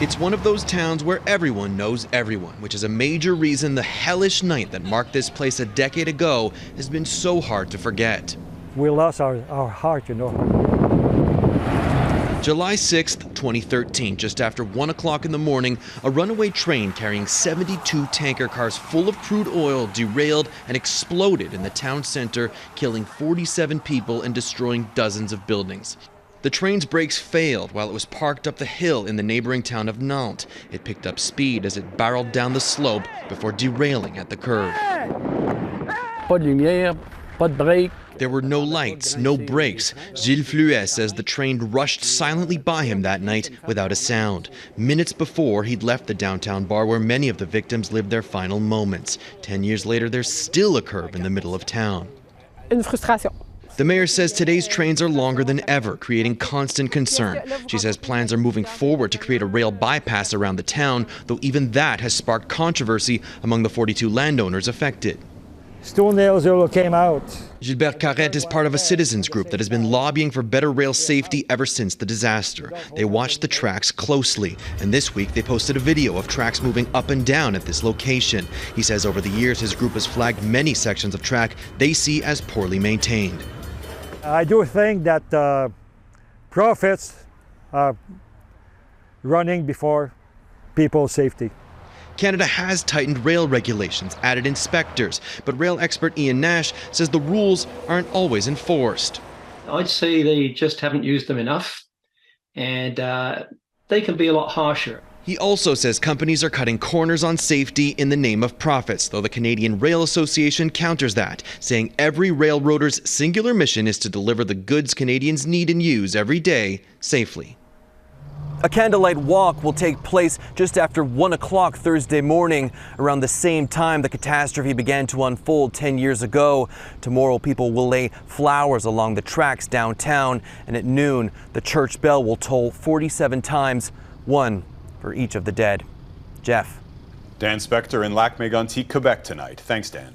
It's one of those towns where everyone knows everyone, which is a major reason the hellish night that marked this place a decade ago has been so hard to forget. We lost our heart, you know. July 6th, 2013, just after 1 o'clock in the morning, a runaway train carrying 72 tanker cars full of crude oil derailed and exploded in the town center, killing 47 people and destroying dozens of buildings. The train's brakes failed while it was parked up the hill in the neighboring town of Nantes. It picked up speed as it barreled down the slope before derailing at the curve. Pas de lumière, pas de brake. There were no lights, no brakes. Gilles Fluet says the train rushed silently by him that night without a sound. Minutes before, he'd left the downtown bar where many of the victims lived their final moments. 10 years later, there's still a curve in the middle of town. Une frustration. The mayor says today's trains are longer than ever, creating constant concern. She says plans are moving forward to create a rail bypass around the town, though even that has sparked controversy among the 42 landowners affected. Stonenail Zero came out. Gilbert Carrette is part of a citizens group that has been lobbying for better rail safety ever since the disaster. They watched the tracks closely, and this week they posted a video of tracks moving up and down at this location. He says over the years his group has flagged many sections of track they see as poorly maintained. I do think that profits are running before people's safety. Canada has tightened rail regulations, added inspectors, but rail expert Ian Nash says the rules aren't always enforced. I'd say they just haven't used them enough, and they can be a lot harsher. He also says companies are cutting corners on safety in the name of profits, though the Canadian Rail Association counters that, saying every railroader's singular mission is to deliver the goods Canadians need and use every day safely. A candlelight walk will take place just after 1 o'clock Thursday morning, around the same time the catastrophe began to unfold 10 years ago. Tomorrow, people will lay flowers along the tracks downtown, and at noon, the church bell will toll 47 times, one for each of the dead. Jeff. Dan Spector in Lac-Mégantic, Quebec tonight. Thanks, Dan.